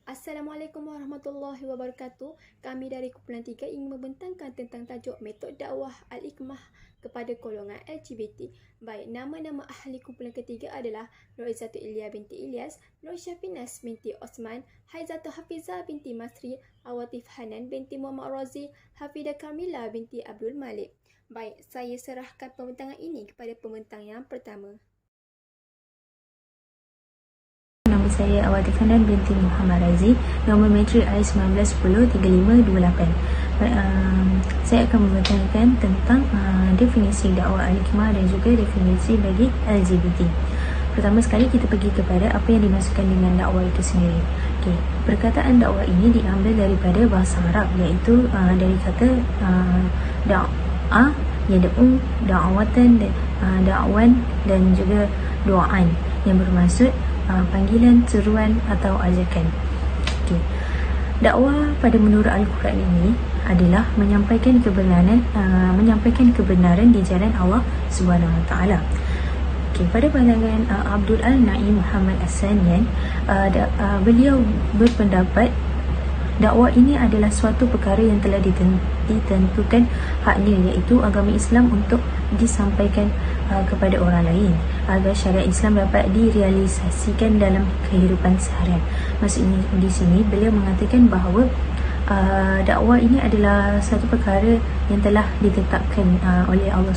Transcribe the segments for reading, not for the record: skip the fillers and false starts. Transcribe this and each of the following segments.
Assalamualaikum warahmatullahi wabarakatuh. Kami dari Kumpulan 3 ingin membentangkan tentang tajuk metod dakwah Al-Hikmah kepada golongan LGBT. Baik, nama-nama ahli kumpulan ketiga adalah Nur Izzatul Ilya binti Ilyas, Nur Syafinas binti Osman, Haizatul Hafizah binti Masri, Awatif Hanan binti Muhammad Razi, Hafidah Kamila binti Abdul Malik. Baik, saya serahkan pembentangan ini kepada pembentang yang pertama. Nama saya Awatif Hanan binti Muhammad Razi, nombor matrik I19103528. Saya akan membentangkan tentang definisi dakwah Al-Hikmah dan juga definisi bagi LGBT. Pertama sekali kita pergi kepada apa yang dimaksudkan dengan dakwah itu sendiri. Okey, perkataan dakwah ini diambil daripada bahasa Arab, iaitu dari kata da'ah, yad'u, da'watan, da'wan dan juga doaan, yang bermaksud panggilan, seruan atau ajakan. Okay. Dakwah pada menurut Al-Quran ini adalah menyampaikan kebenaran di jalan Allah Subhanahu Wa Taala. Okay. Pada pandangan Abdul Al-Naim Muhammad As-Sanian, beliau berpendapat dakwah ini adalah suatu perkara yang telah ditentukan haknya, iaitu agama Islam untuk disampaikan kepada orang lain agar syariat Islam dapat direalisasikan dalam kehidupan seharian. Maksudnya di sini beliau mengatakan bahawa dakwah ini adalah satu perkara yang telah ditetapkan oleh Allah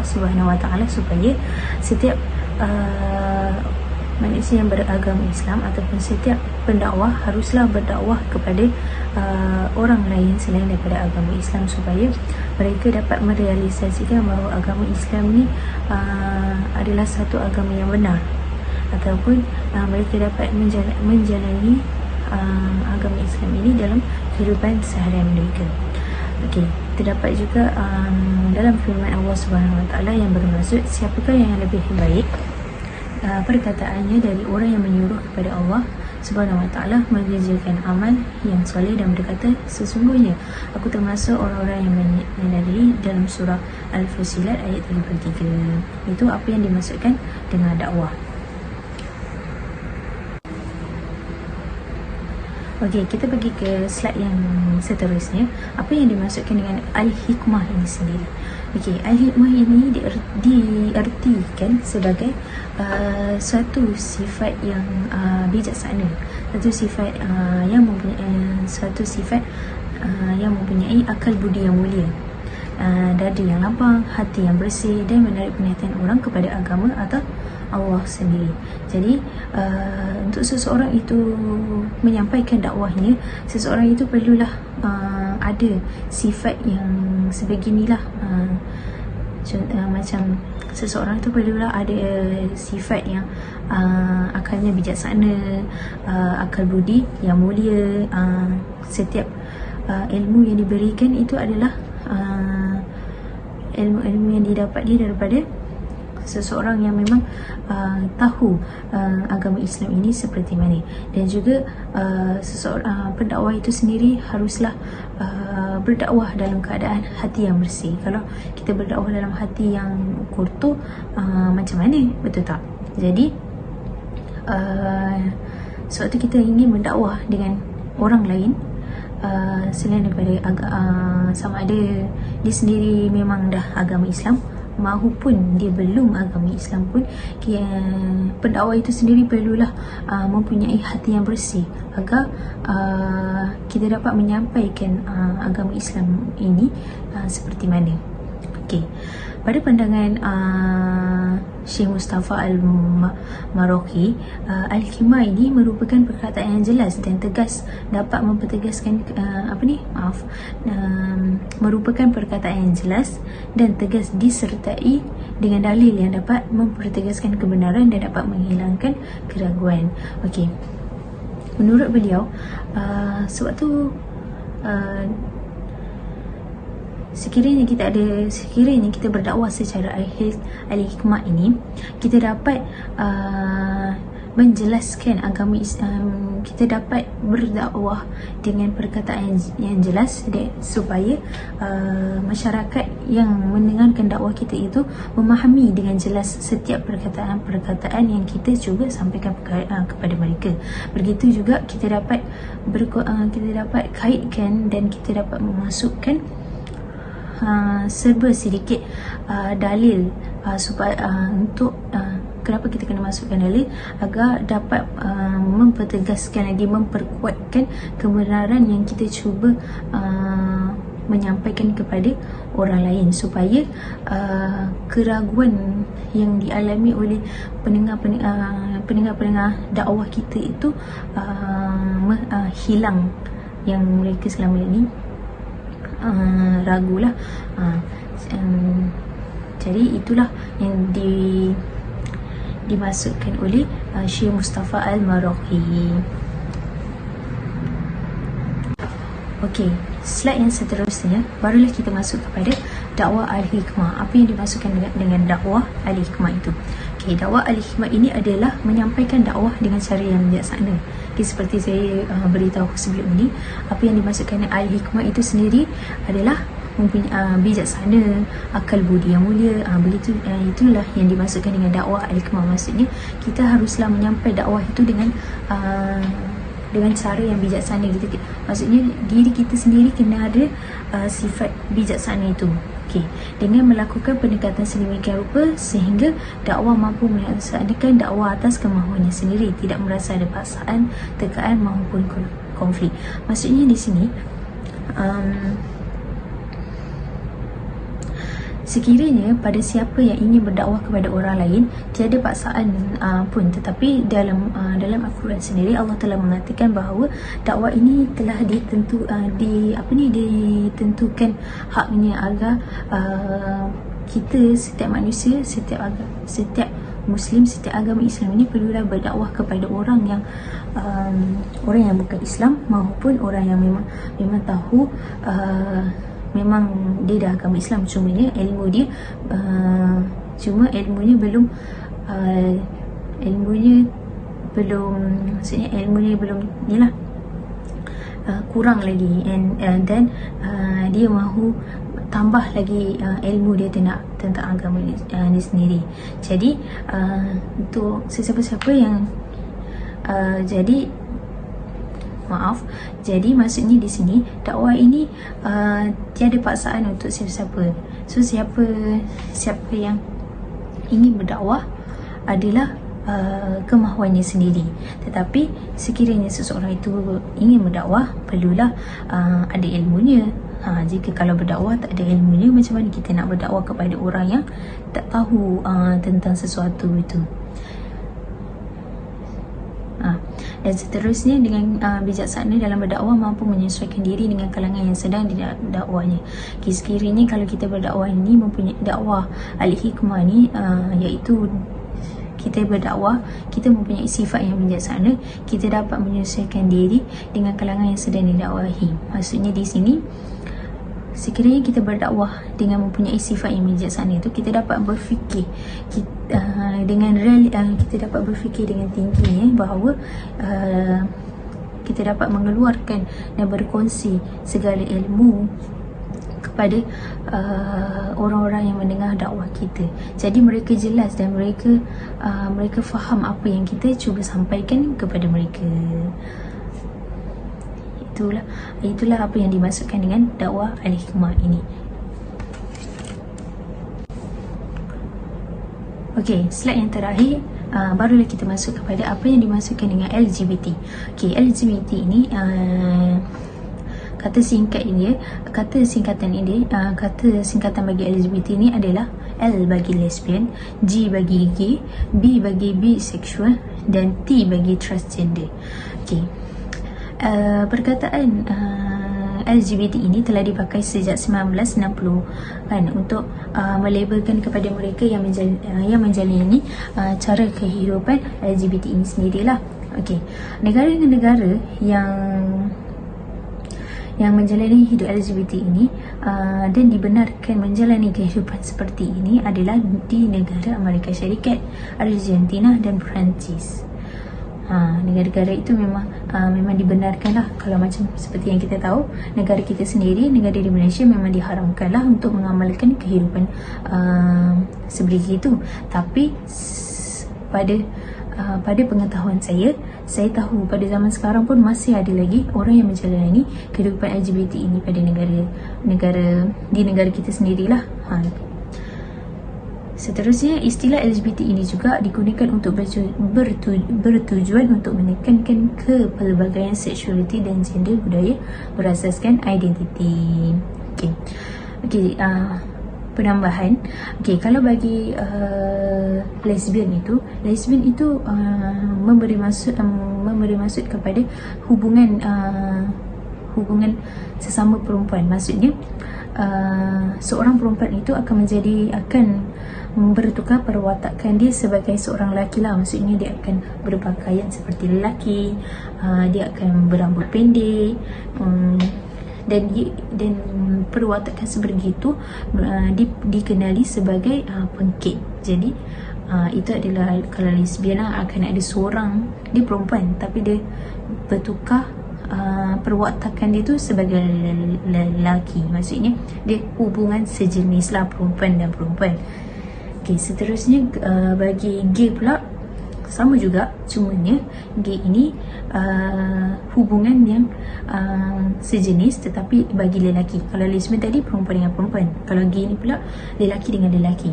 Subhanahu Wa Taala supaya setiap manusia yang beragama Islam ataupun setiap pendakwah haruslah berdakwah kepada orang lain selain daripada agama Islam, supaya mereka dapat merealisasikan bahawa agama Islam ni adalah satu agama yang benar, ataupun mereka dapat menjalani agama Islam ini dalam kehidupan seharian mereka. Okey, terdapat juga dalam firman Allah Subhanahu Wa Taala yang bermaksud, siapakah yang lebih baik perkataannya dari orang yang menyuruh kepada Allah Subhanahu Wa Taala mengerjakan amal yang soleh dan berkata, sesungguhnya aku termasuk orang-orang yang menyadari, dalam surah Al-Fusilat ayat 33. Itu apa yang dimaksudkan dengan dakwah. Okey, kita pergi ke slide yang seterusnya. Apa yang dimaksudkan dengan Al-Hikmah ini sendiri? Okey, Al-Hikmah ini diartikan sebagai suatu sifat yang bijaksana, satu sifat yang mempunyai akal budi yang mulia, dada yang lapang, hati yang bersih dan menarik perhatian orang kepada agama atau Allah sendiri. Jadi untuk seseorang itu menyampaikan dakwahnya, seseorang itu perlulah ada sifat yang sebeginilah. Macam seseorang itu perlulah ada sifat yang akalnya bijaksana, akal budi yang mulia. Setiap ilmu yang diberikan itu adalah ilmu-ilmu yang didapat daripada seseorang yang memang tahu agama Islam ini seperti mana. Dan juga seseorang pendakwah itu sendiri haruslah berdakwah dalam keadaan hati yang bersih. Kalau kita berdakwah dalam hati yang kotor, macam mana, betul tak? Jadi sewaktu kita ingin berdakwah dengan orang lain, selain daripada sama ada dia sendiri memang dah agama Islam mahupun dia belum agama Islam pun, pendakwah itu sendiri perlulah mempunyai hati yang bersih agar kita dapat menyampaikan agama Islam ini seperti mana. Okey, pada pandangan Syekh Mustafa Al-Marokhi, Al-Hikmah ini merupakan perkataan yang jelas dan tegas, dapat mempertegaskan merupakan perkataan yang jelas dan tegas disertai dengan dalil yang dapat mempertegaskan kebenaran dan dapat menghilangkan keraguan. Okey, menurut beliau, sewaktu sekiranya kita berdakwah secara Al-Hikmah ini, kita dapat menjelaskan agama Islam, kita dapat berdakwah dengan perkataan yang jelas supaya masyarakat yang mendengarkan dakwah kita itu memahami dengan jelas setiap perkataan-perkataan yang kita cuba sampaikan kepada mereka. Begitu juga kita dapat kaitkan dan kita dapat memasukkan serba sedikit dalil supaya untuk kenapa kita kena masukkan dalil, agar dapat mempertegaskan lagi, memperkuatkan kebenaran yang kita cuba menyampaikan kepada orang lain, supaya keraguan yang dialami oleh pendengar-pendengar dakwah kita itu hilang, yang mereka selama ini ragulah. Jadi itulah yang dimasukkan oleh Syekh Mustafa Al-Maraghi. Okey, slide yang seterusnya barulah kita masuk kepada dakwah Al-Hikmah. Apa yang dimasukkan dengan dakwah Al-Hikmah itu? Okey, dakwah Al-Hikmah ini adalah menyampaikan dakwah dengan cara yang bijaksana. Okay, seperti saya beritahu sebelum ini, apa yang dimasukkan Al-Hikmah itu sendiri adalah mempunyai bijaksana, akal budi yang mulia. Begitu, itulah yang dimasukkan dengan dakwah Al-Hikmah. Maksudnya kita haruslah menyampaikan dakwah itu dengan cara yang bijaksana. Maksudnya diri kita sendiri kena ada sifat bijaksana itu. Okey, dengan melakukan pendekatan sedemikian rupa sehingga dakwah mampu melaksanakan dakwah atas kemahuannya sendiri, tidak merasa ada paksaan, tekaan maupun konflik. Maksudnya di sini sekiranya pada siapa yang ingin berdakwah kepada orang lain tiada paksaan pun, tetapi dalam Al-Quran sendiri Allah telah mengatakan bahawa dakwah ini telah ditentukan haknya agar kita, setiap manusia, setiap Muslim, setiap agama Islam ini perlulah berdakwah kepada orang yang bukan Islam maupun orang yang memang tahu memang dia dah agama Islam, cumanya ilmunya belum nilah, kurang lagi, dan dia mahu tambah lagi ilmu dia tentang agama dia sendiri. Jadi untuk sesiapa-siapa yang jadi maksudnya di sini dakwah ini tiada paksaan untuk siapa-siapa. So siapa yang ingin berdakwah adalah kemahuannya sendiri. Tetapi sekiranya seseorang itu ingin berdakwah, perlulah ada ilmunya. Jika kalau berdakwah tak ada ilmunya, macam mana kita nak berdakwah kepada orang yang tak tahu tentang sesuatu itu? Dan seterusnya, dengan bijaksana dalam berdakwah mampu menyesuaikan diri dengan kalangan yang sedang didakwahnya. Sekiranya kalau kita berdakwah ini mempunyai dakwah Al-Hikmah ni, iaitu kita berdakwah, kita mempunyai sifat yang bijaksana, kita dapat menyesuaikan diri dengan kalangan yang sedang didakwahi. Maksudnya di sini, sekiranya kita berdakwah dengan mempunyai sifat yang bijaksana itu, kita dapat berfikir kita dapat berfikir dengan tinggi, bahawa kita dapat mengeluarkan dan berkongsi segala ilmu kepada orang-orang yang mendengar dakwah kita. Jadi mereka jelas dan mereka faham apa yang kita cuba sampaikan kepada mereka. Itulah apa yang dimasukkan dengan dakwah Al-Hikmah ini. Okey, slide yang terakhir, barulah kita masuk kepada apa yang dimasukkan dengan LGBT. Okey, LGBT ini kata singkatan bagi LGBT ini adalah L bagi lesbian, G bagi gay, B bagi bisexual dan T bagi transgender. Okey. Perkataan LGBT ini telah dipakai sejak 1960-an untuk melabelkan kepada mereka yang menjalani cara kehidupan LGBT ini sendirilah. Okey, negara-negara yang menjalani hidup LGBT ini dan dibenarkan menjalani kehidupan seperti ini adalah di negara Amerika Syarikat, Argentina dan Perancis. Negara-negara itu memang dibenarkan lah. Kalau macam seperti yang kita tahu, negara kita sendiri, negara di Malaysia memang diharamkan lah untuk mengamalkan kehidupan seperti itu. Tapi pada pengetahuan saya tahu pada zaman sekarang pun masih ada lagi orang yang menjalani kehidupan LGBT ini pada negara kita sendirilah. Seterusnya, istilah LGBT ini juga digunakan untuk bertujuan untuk menekankan kepelbagaian seksualiti dan gender budaya berasaskan identiti. Penambahan. Kalau bagi lesbian itu memberi maksud kepada hubungan sesama perempuan. Maksudnya seorang perempuan itu akan bertukar perwatakan dia sebagai seorang lelaki lah. Maksudnya dia akan berpakaian seperti lelaki, dia akan berambut pendek, dan perwatakan seperti itu dikenali sebagai pengkit. Jadi itu adalah, kalau lesbian akan ada seorang, dia perempuan tapi dia bertukar perwatakan dia tu sebagai lelaki. Maksudnya dia hubungan sejenis lah, perempuan dan perempuan. Seterusnya, bagi gay pula sama juga, cumanya gay ini hubungan yang sejenis tetapi bagi lelaki. Kalau lesbian tadi perempuan dengan perempuan, kalau gay ni pula lelaki dengan lelaki.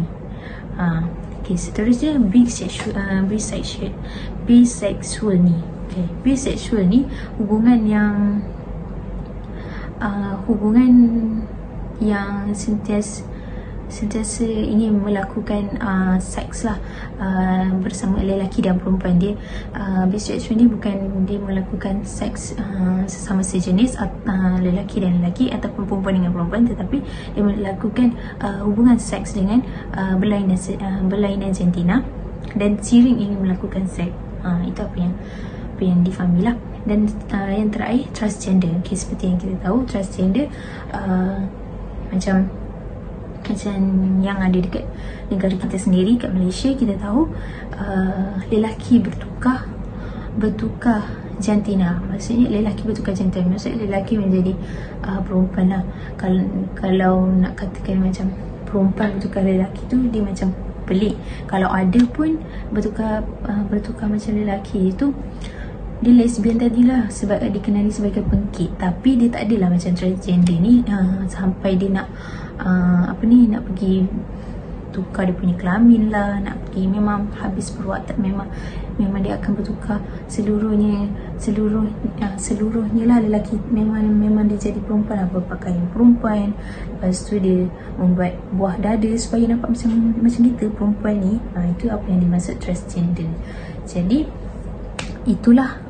Seterusnya bisexual ni. Bisexual ni hubungan yang sentiasa ingin melakukan seks lah bersama lelaki dan perempuan. Dia bisexual ni bukan dia melakukan seks sesama sejenis, lelaki dan lelaki ataupun perempuan dengan perempuan, tetapi dia melakukan hubungan seks dengan berlainan jantina dan sering ingin melakukan seks. Itu apa yang difahami lah. Dan yang terakhir, transgender. Seperti yang kita tahu, transgender macam yang ada dekat negara kita sendiri, kat Malaysia kita tahu lelaki bertukar jantina. Maksudnya lelaki bertukar jantina, maksudnya lelaki menjadi perempuan lah. Kalau nak katakan macam perempuan bertukar lelaki tu, dia macam pelik. Kalau ada pun bertukar macam lelaki itu, dia lesbian tadilah, sebab dikenali sebagai pengkit. Tapi dia tak adalah macam transgender ni sampai dia nak nak pergi tukar dia punya kelamin lah, nak pergi, memang habis perwatakan, memang dia akan bertukar seluruhnya lah lelaki. Memang dia jadi perempuan lah, berpakaian perempuan. Lepas tu dia membuat buah dada supaya nampak macam kita perempuan ni. Itu apa yang dimaksud transgender. Jadi itulah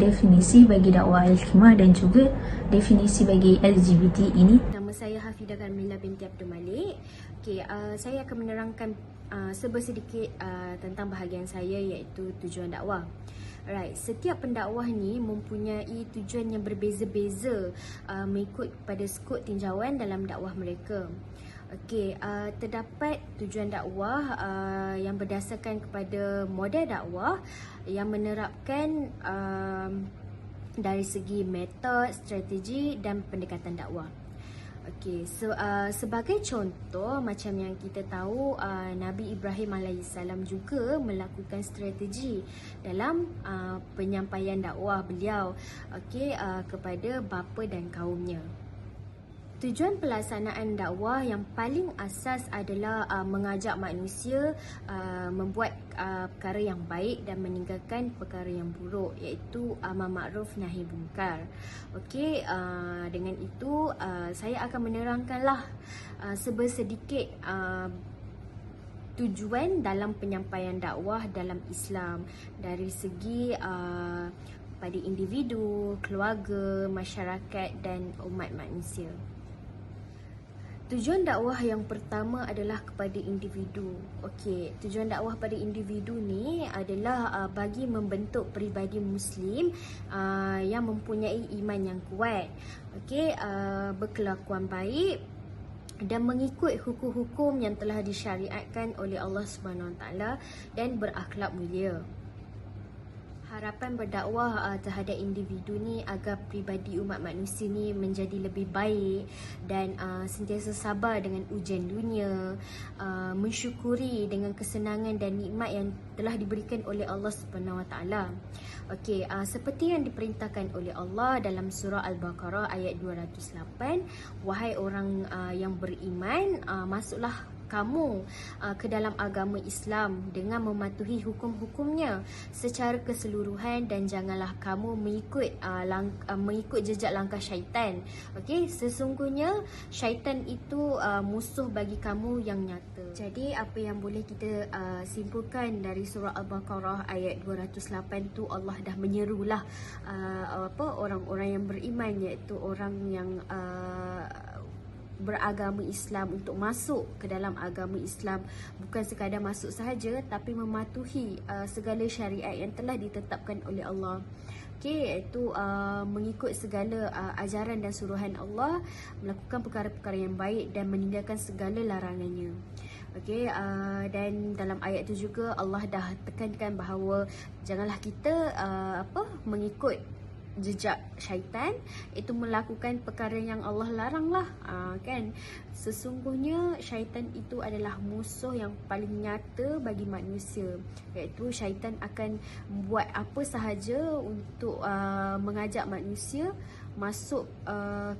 definisi bagi dakwah Al-Hikmah dan juga definisi bagi LGBT ini. Nama saya Hafidah Karmila binti Abdul Malik. Saya akan menerangkan sedikit tentang bahagian saya, iaitu tujuan dakwah. Setiap pendakwah ni mempunyai tujuan yang berbeza-beza mengikut pada skop tinjauan dalam dakwah mereka. Terdapat tujuan dakwah yang berdasarkan kepada model dakwah yang menerapkan dari segi metod, strategi dan pendekatan dakwah. Sebagai contoh, macam yang kita tahu, Nabi Ibrahim AS juga melakukan strategi dalam penyampaian dakwah beliau kepada bapa dan kaumnya. Tujuan pelaksanaan dakwah yang paling asas adalah mengajak manusia membuat perkara yang baik dan meninggalkan perkara yang buruk, iaitu amar makruf nahi munkar. Dengan itu saya akan menerangkanlah sedikit tujuan dalam penyampaian dakwah dalam Islam dari segi pada individu, keluarga, masyarakat dan umat manusia. Tujuan dakwah yang pertama adalah kepada individu. Tujuan dakwah pada individu ni adalah bagi membentuk peribadi Muslim yang mempunyai iman yang kuat, berkelakuan baik dan mengikut hukum-hukum yang telah disyariatkan oleh Allah SWT dan berakhlak mulia. Harapan berdakwah terhadap individu ni agar pribadi umat manusia ni menjadi lebih baik dan sentiasa sabar dengan ujian dunia, mensyukuri dengan kesenangan dan nikmat yang telah diberikan oleh Allah Subhanahu Wa Taala. Okey, seperti yang diperintahkan oleh Allah dalam surah Al-Baqarah ayat 208, wahai orang yang beriman, masuklah kamu ke dalam agama Islam dengan mematuhi hukum-hukumnya secara keseluruhan dan janganlah kamu mengikut jejak langkah syaitan. Okey, sesungguhnya syaitan itu musuh bagi kamu yang nyata. Jadi apa yang boleh kita simpulkan dari surah Al-Baqarah ayat 208 tu, Allah dah menyerulah orang-orang yang beriman, iaitu orang yang beragama Islam untuk masuk ke dalam agama Islam, bukan sekadar masuk sahaja tapi mematuhi segala syariat yang telah ditetapkan oleh Allah. Okey, iaitu mengikut segala ajaran dan suruhan Allah, melakukan perkara-perkara yang baik dan meninggalkan segala larangannya. Okey, dan dalam ayat itu juga Allah dah tekankan bahawa janganlah kita mengikut jejak syaitan, itu melakukan perkara yang Allah larang lah, kan. Sesungguhnya syaitan itu adalah musuh yang paling nyata bagi manusia, iaitu syaitan akan buat apa sahaja untuk mengajak manusia masuk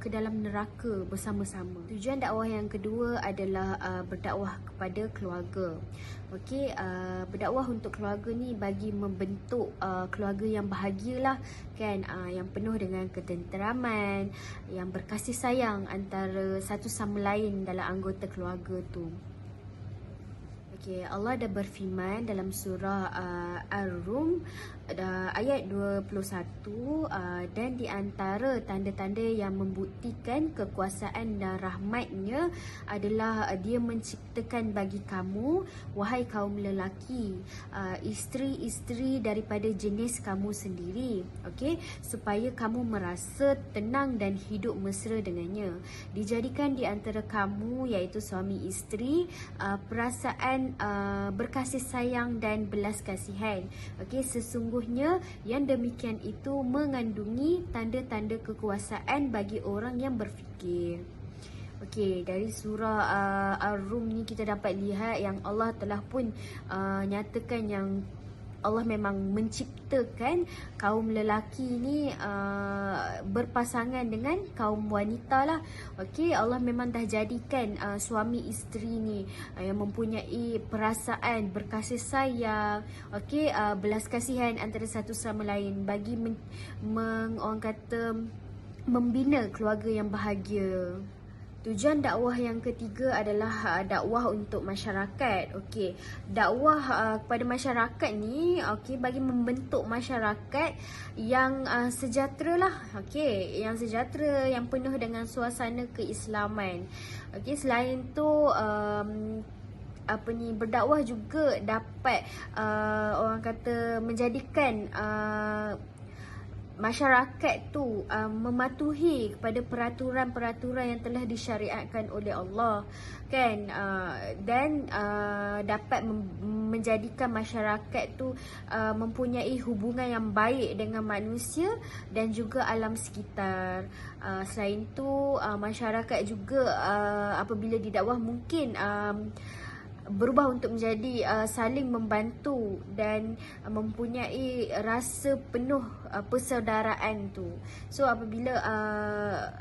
ke dalam neraka bersama-sama. Tujuan dakwah yang kedua adalah berdakwah kepada keluarga. Okey, berdakwah untuk keluarga ni bagi membentuk keluarga yang bahagialah, kan, yang penuh dengan ketenteraman, yang berkasih sayang antara satu sama lain dalam anggota keluarga tu. Okay, Allah dah berfirman dalam surah Ar-Rum ayat 21, dan di antara tanda-tanda yang membuktikan kekuasaan dan rahmatnya adalah dia menciptakan bagi kamu, wahai kaum lelaki, isteri-isteri daripada jenis kamu sendiri, okey, supaya kamu merasa tenang dan hidup mesra dengannya. Dijadikan di antara kamu, iaitu suami isteri, perasaan berkasih sayang dan belas kasihan. Okey, sesungguhnya yang demikian itu mengandungi tanda-tanda kekuasaan bagi orang yang berfikir. Okey, dari surah Ar-Rum ni kita dapat lihat yang Allah telah pun nyatakan yang Allah memang menciptakan kaum lelaki ni berpasangan dengan kaum wanita lah. Okey, Allah memang dah jadikan suami isteri ni yang mempunyai perasaan berkasih sayang, okey, belas kasihan antara satu sama lain bagi orang kata membina keluarga yang bahagia. Tujuan dakwah yang ketiga adalah dakwah untuk masyarakat. Okey, dakwah kepada masyarakat ni, okey, bagi membentuk masyarakat yang sejahtera lah. Okey, yang sejahtera, yang penuh dengan suasana keislaman. Okey, selain tu berdakwah juga dapat orang kata menjadikan masyarakat tu mematuhi kepada peraturan-peraturan yang telah disyariatkan oleh Allah, kan, dan dapat menjadikan masyarakat tu mempunyai hubungan yang baik dengan manusia dan juga alam sekitar. Selain tu masyarakat juga apabila didakwah mungkin berubah untuk menjadi saling membantu dan mempunyai rasa penuh persaudaraan tu. So apabila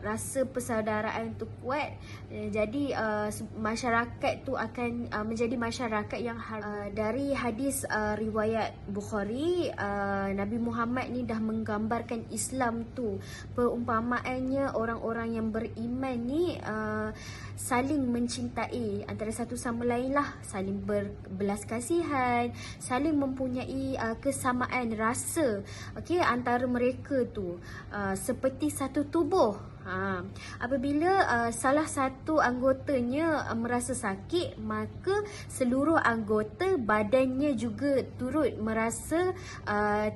rasa persaudaraan tu kuat, jadi masyarakat tu akan menjadi masyarakat yang dari hadis riwayat Bukhari, Nabi Muhammad ni dah menggambarkan Islam tu, perumpamaannya orang-orang yang beriman ni saling mencintai antara satu sama lain lah, saling berbelas kasihan, saling mempunyai kesamaan rasa, okey, antara mereka tu seperti satu tubuh. Apabila salah satu anggotanya merasa sakit, maka seluruh anggota badannya juga turut merasa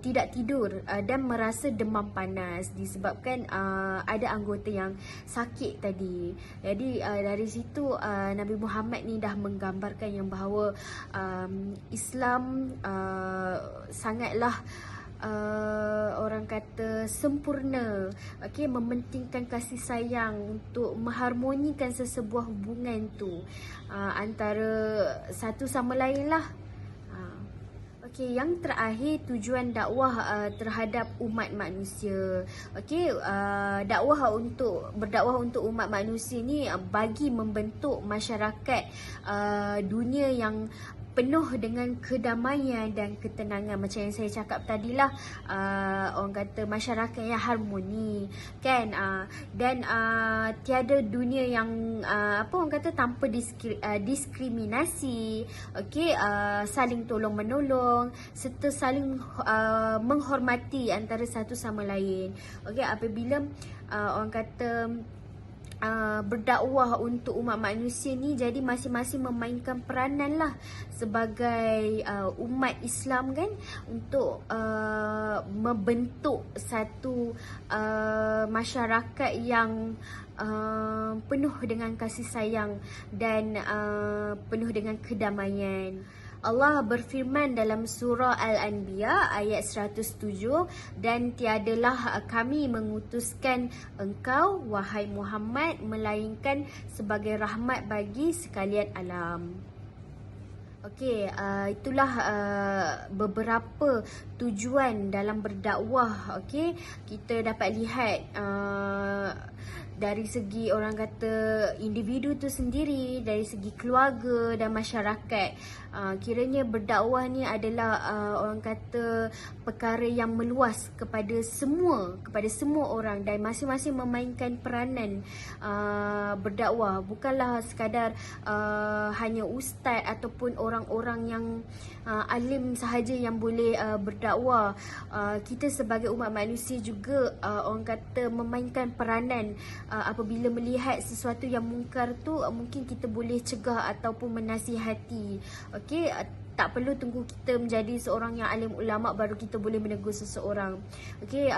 tidak tidur dan merasa demam panas disebabkan ada anggota yang sakit tadi. Jadi dari situ Nabi Muhammad ni dah menggambarkan yang bahawa Islam sangatlah orang kata sempurna, okey, mementingkan kasih sayang untuk mengharmonikan sesebuah hubungan tu antara satu sama lain lah. Okey, yang terakhir, tujuan dakwah terhadap umat manusia. Okey, berdakwah untuk umat manusia ni bagi membentuk masyarakat dunia yang penuh dengan kedamaian dan ketenangan. Macam yang saya cakap tadilah, orang kata masyarakat yang harmoni kan, dan tiada dunia yang orang kata tanpa diskriminasi, okey, saling tolong menolong serta saling menghormati antara satu sama lain. Okey, apabila orang kata berdakwah untuk umat manusia ni, jadi masing-masing memainkan peranan lah sebagai umat Islam kan, untuk membentuk satu masyarakat yang penuh dengan kasih sayang dan penuh dengan kedamaian. Allah berfirman dalam surah Al-Anbiya ayat 107, dan tiadalah kami mengutuskan engkau wahai Muhammad melainkan sebagai rahmat bagi sekalian alam. Okey, itulah beberapa tujuan dalam berdakwah. Okey, kita dapat lihat dari segi orang kata individu tu sendiri, dari segi keluarga dan masyarakat. Kiranya berdakwah ni adalah orang kata perkara yang meluas kepada semua orang, dan masing-masing memainkan peranan berdakwah. Bukanlah sekadar hanya ustaz ataupun orang-orang yang alim sahaja yang boleh berdakwah. Kita sebagai umat manusia juga orang kata memainkan peranan. Apabila melihat sesuatu yang mungkar tu, mungkin kita boleh cegah ataupun menasihati. Okey, tak perlu tunggu kita menjadi seorang yang alim ulama baru kita boleh menegur seseorang. Okey,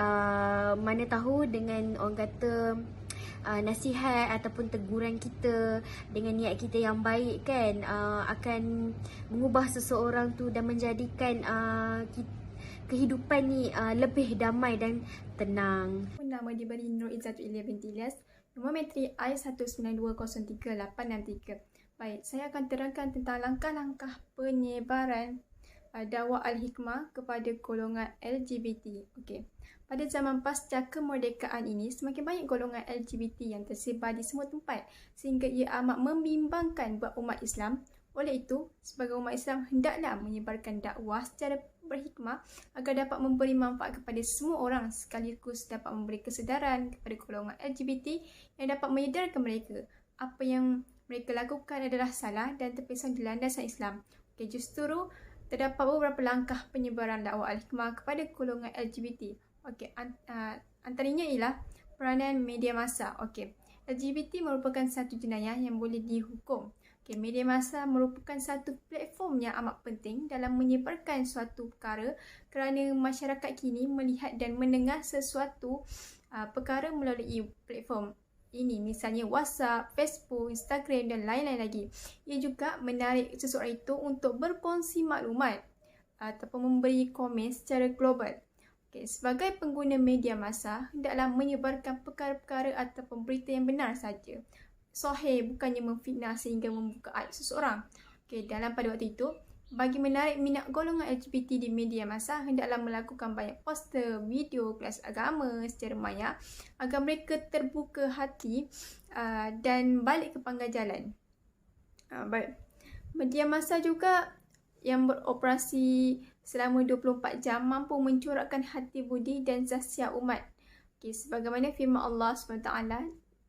mana tahu dengan orang kata nasihat ataupun teguran kita dengan niat kita yang baik kan, akan mengubah seseorang tu dan menjadikan kehidupan ni lebih damai dan tenang. Nama diberi Nur Izzatul Ilyas binti Ilyas. Nombor metrik I192038663. Baik, saya akan terangkan tentang langkah-langkah penyebaran dakwah Al-Hikmah kepada golongan LGBT. Okey. Pada zaman pasca kemerdekaan ini, semakin banyak golongan LGBT yang tersebar di semua tempat sehingga ia amat membimbangkan buat umat Islam. Oleh itu, sebagai umat Islam hendaklah menyebarkan dakwah secara berhikmah agar dapat memberi manfaat kepada semua orang, sekaligus dapat memberi kesedaran kepada golongan LGBT yang dapat menyedarkan mereka apa yang mereka lakukan adalah salah dan terpisah di landasan Islam. Okay, justru terdapat beberapa langkah penyebaran dakwah Al-Hikmah kepada golongan LGBT. Okay, antaranya ialah peranan media massa. Okay, LGBT merupakan satu jenayah yang boleh dihukum. Okay, media massa merupakan satu platform yang amat penting dalam menyebarkan suatu perkara, kerana masyarakat kini melihat dan mendengar sesuatu perkara melalui platform ini, misalnya WhatsApp, Facebook, Instagram dan lain-lain lagi. Ia juga menarik seseorang itu untuk berkongsi maklumat ataupun memberi komen secara global. Okay, sebagai pengguna media massa, hendaklah menyebarkan perkara-perkara ataupun berita yang benar saja. Sahih, bukannya memfitnah sehingga membuka aib seseorang. Okay, dalam pada waktu itu, bagi menarik minat golongan LGBT di media massa, hendaklah melakukan banyak poster, video, kelas agama secara maya agar mereka terbuka hati dan balik ke pangkal jalan. Baik. Media massa juga yang beroperasi selama 24 jam mampu mencorakkan hati budi dan zahsiah umat. Okay, sebagaimana firman Allah SWT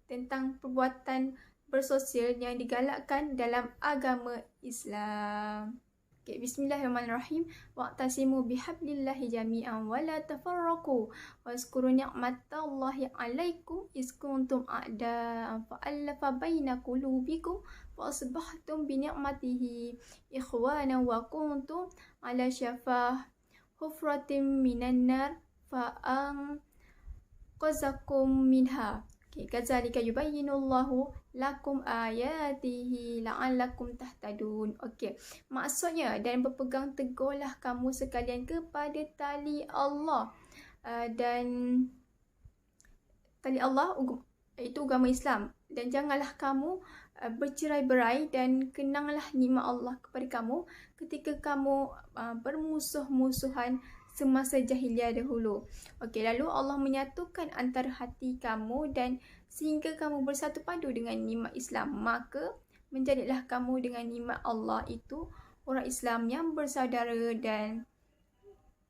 tentang perbuatan bersosial yang digalakkan dalam agama Islam. Okay, bismillahirrahmanirrahim. Wa'tasimu bihablillahi jami'an wa la tafarraqu wazkuru ni'matallahi 'alaikum iz kuntum a'da'an fa'alafa baina qulubikum fa asbahtum bi ni'matihi ikhwana wa kuntum 'ala syafah hufratin minan nar fa anqazakum minha. Okay, kadzalika yubayyinullahu lakum ayatihi la'allakum tahtadun. Okey, maksudnya dan berpegang teguhlah kamu sekalian kepada tali Allah dan tali Allah itu agama Islam, dan janganlah kamu bercerai-berai, dan kenanglah nikmat Allah kepada kamu ketika kamu bermusuh-musuhan semasa jahiliah dahulu. Okey, lalu Allah menyatukan antara hati kamu dan sehingga kamu bersatu padu dengan nikmat Islam, maka menjadilah kamu dengan nikmat Allah itu orang Islam yang bersaudara, dan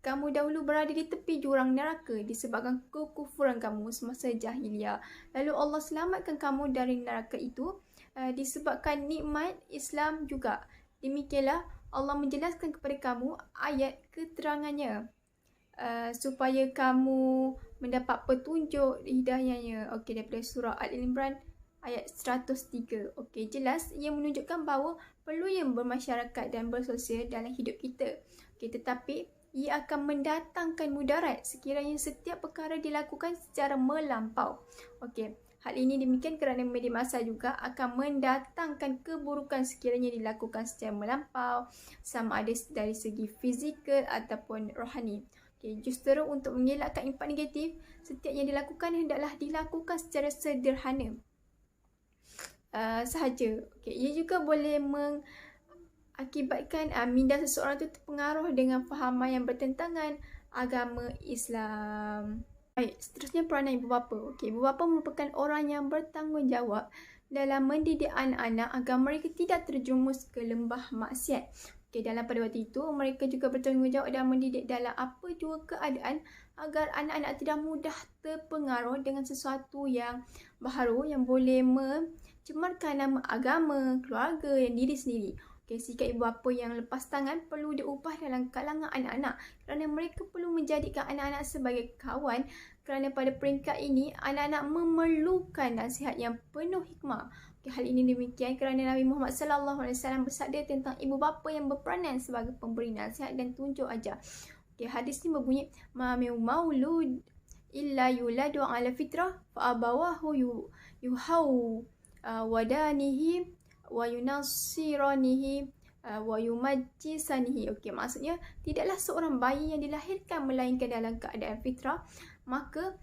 kamu dahulu berada di tepi jurang neraka disebabkan kekufuran kamu semasa jahiliah. Lalu Allah selamatkan kamu dari neraka itu disebabkan nikmat Islam juga. Demikianlah Allah menjelaskan kepada kamu ayat keterangannya supaya kamu mendapat petunjuk hidayahnya. Okey, daripada surah Al-Imran ayat 103. Okey, jelas ia menunjukkan bahawa perlu yang bermasyarakat dan bersosial dalam hidup kita. Okey, tetapi ia akan mendatangkan mudarat sekiranya setiap perkara dilakukan secara melampau. Okey, hal ini demikian kerana media massa juga akan mendatangkan keburukan sekiranya dilakukan secara melampau, sama ada dari segi fizikal ataupun rohani. Okay, justru untuk mengelakkan impak negatif, setiap yang dilakukan hendaklah dilakukan secara sederhana sahaja. Okay, ia juga boleh mengakibatkan minda seseorang itu terpengaruh dengan fahaman yang bertentangan agama Islam. Baik, seterusnya peranan ibu bapa. Okay, ibu bapa merupakan orang yang bertanggungjawab dalam mendidik anak-anak agar mereka tidak terjerumus ke lembah maksiat. Okay, dalam pada waktu itu, mereka juga bertanggungjawab dalam mendidik dalam apa jua keadaan agar anak-anak tidak mudah terpengaruh dengan sesuatu yang baharu yang boleh mencemarkan nama agama, keluarga dan diri sendiri. Okay, sikap ibu bapa yang lepas tangan perlu diubah dalam kalangan anak-anak kerana mereka perlu menjadikan anak-anak sebagai kawan, kerana pada peringkat ini, anak-anak memerlukan nasihat yang penuh hikmah. Okay, hal ini demikian kerana Nabi Muhammad SAW bersabda tentang ibu bapa yang berperanan sebagai pemberi nasihat dan tunjuk ajar. Okay, hadis ini berbunyi, ma min maulud illa yuladu ala fitrah fa abawahu yuhau wadanihi wa yunassiranihi wa yumajjisanihi. Okey, maksudnya tidaklah seorang bayi yang dilahirkan melainkan dalam keadaan fitrah, maka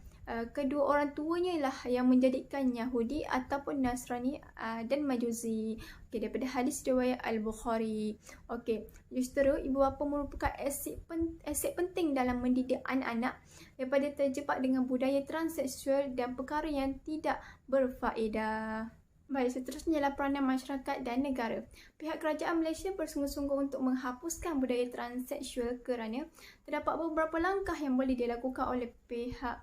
kedua orang tuanya lah yang menjadikan Yahudi ataupun Nasrani dan Majusi. Okey, daripada hadis riwayat Al-Bukhari. Okey, justru ibu bapa merupakan aset penting dalam mendidik anak-anak daripada terjebak dengan budaya transseksual dan perkara yang tidak berfaedah. Baik, seterusnya adalah peranan masyarakat dan negara. Pihak kerajaan Malaysia bersungguh-sungguh untuk menghapuskan budaya transseksual kerana terdapat beberapa langkah yang boleh dilakukan oleh pihak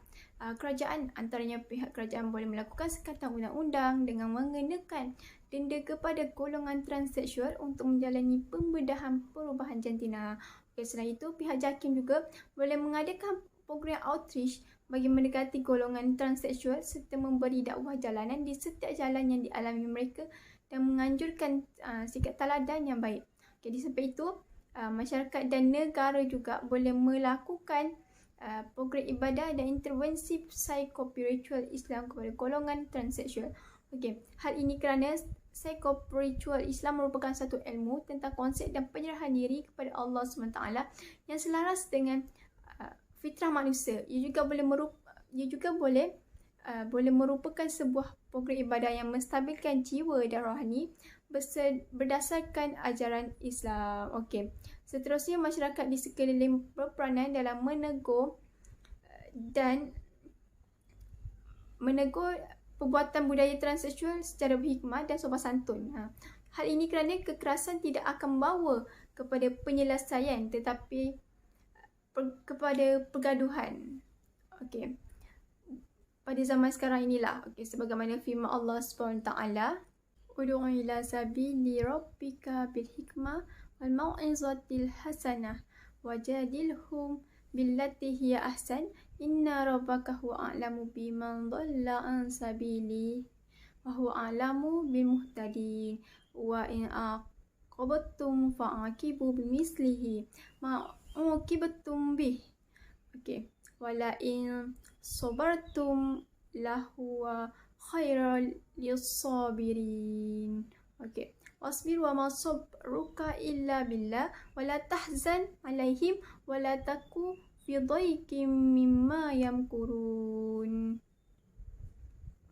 kerajaan. Antaranya, pihak kerajaan boleh melakukan sekatan undang-undang dengan mengenakan denda kepada golongan transseksual untuk menjalani pembedahan perubahan jantina. Okay, selain itu, pihak JAKIM juga boleh mengadakan program outreach bagi mendekati golongan transseksual serta memberi dakwah jalanan di setiap jalan yang dialami mereka dan menganjurkan sikap teladan yang baik. Okay, di sebab itu, masyarakat dan negara juga boleh melakukan program ibadah dan intervensi psikospiritual Islam kepada golongan transseksual. Okay, hal ini kerana psikospiritual Islam merupakan satu ilmu tentang konsep dan penyerahan diri kepada Allah SWT yang selaras dengan fitrah manusia. Ia juga boleh merupakan sebuah program ibadah yang menstabilkan jiwa dan rohani berdasarkan ajaran Islam. Okey. Seterusnya, masyarakat di sekeliling berperanan dalam menegur perbuatan budaya transseksual secara berhikmah dan sopan santun. Hal ini kerana kekerasan tidak akan membawa kepada penyelesaian tetapi kepada pergaduhan. Okey. Pada zaman sekarang inilah, okey, sebagaimana firman Allah SWT, ud'u ila sabili rabbika bil hikmah wal mau'izatil hasanah wajadilhum billati hiya ahsan inna rabbaka huwa a'lamu biman dhalla an sabili wa huwa a'lamu bil muhtadin wa in aqabtum fa'aqibu bimislihi ma uqibatum bih. Okey, wala in sabartum lahuwa khairal lis-sabirin. Okey. Wasbir wa ma sabruka illa billah wa la tahzan alaihim wa la taku fi dhaiqin mimma yamkurun.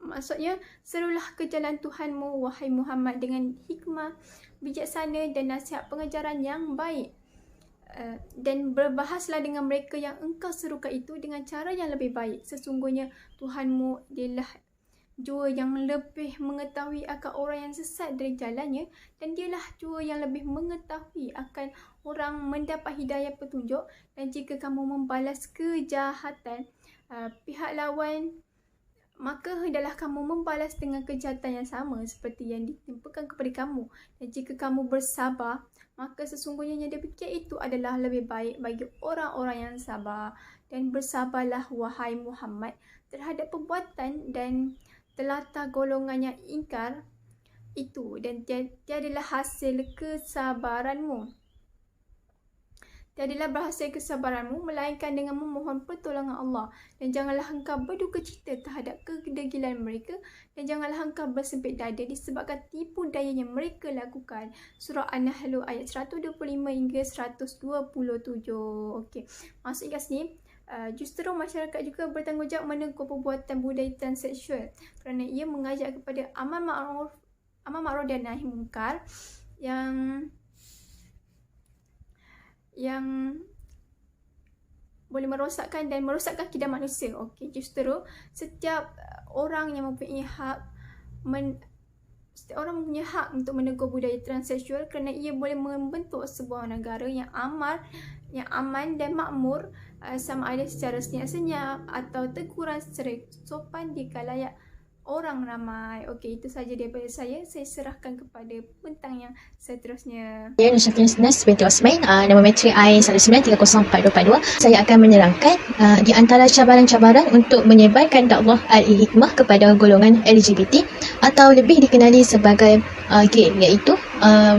Maksudnya, serulah ke jalan Tuhanmu, wahai Muhammad, dengan hikmah, bijaksana dan nasihat pengajaran yang baik. Dan berbahaslah dengan mereka yang engkau serukan itu dengan cara yang lebih baik. Sesungguhnya Tuhanmu dialah jua yang lebih mengetahui akan orang yang sesat dari jalannya, dan dialah jua yang lebih mengetahui akan orang mendapat hidayah petunjuk. Dan jika kamu membalas kejahatan pihak lawan, maka hendaklah kamu membalas dengan kejahatan yang sama seperti yang ditimpakan kepada kamu. Dan jika kamu bersabar, maka sesungguhnya yang demikian itu adalah lebih baik bagi orang-orang yang sabar. Dan bersabarlah wahai Muhammad terhadap perbuatan dan telata golongan yang ingkar itu, dan tiadalah hasil kesabaranmu. Tiadalah berhasil kesabaranmu melainkan dengan memohon pertolongan Allah. Dan janganlah engkau berduka cita terhadap kedegilan mereka, dan janganlah engkau bersempit dada disebabkan tipu daya yang mereka lakukan. Surah An-Nahl ayat 125 hingga 127. Okey. Maksudnya kat sini, justru masyarakat juga bertanggungjawab menegur perbuatan budaya transseksual kerana ia mengajak kepada amal ma'ruf dan nahi munkar yang boleh merosakkan akidah manusia. Okey, justru setiap orang yang mempunyai hak setiap orang mempunyai hak untuk menegur budaya transseksual kerana ia boleh membentuk sebuah negara yang aman dan makmur, sama ada secara senyap-senyap atau teguran secara sopan di khalayak orang ramai. Okey, itu saja daripada saya. Saya serahkan kepada bentang yang seterusnya. Saya Nusyakin Nas binti Osman, nama matrik I 19304242. Saya akan menerangkan di antara cabaran-cabaran untuk menyebarkan dakwah al-hikmah kepada golongan LGBT atau lebih dikenali sebagai gay, iaitu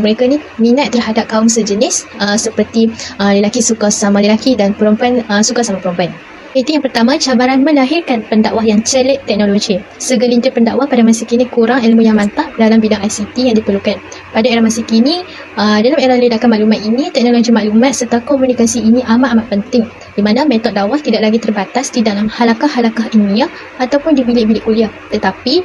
mereka ni minat terhadap kaum sejenis, seperti lelaki suka sama lelaki dan perempuan suka sama perempuan. Itu yang pertama, cabaran melahirkan pendakwah yang celik teknologi. Segelintir pendakwah pada masa kini kurang ilmu yang mantap dalam bidang ICT yang diperlukan. Pada era masa kini, dalam era ledakan maklumat ini, teknologi maklumat serta komunikasi ini amat-amat penting, di mana metod dakwah tidak lagi terbatas di dalam halakah-halakah ilmiah ataupun di bilik-bilik kuliah, tetapi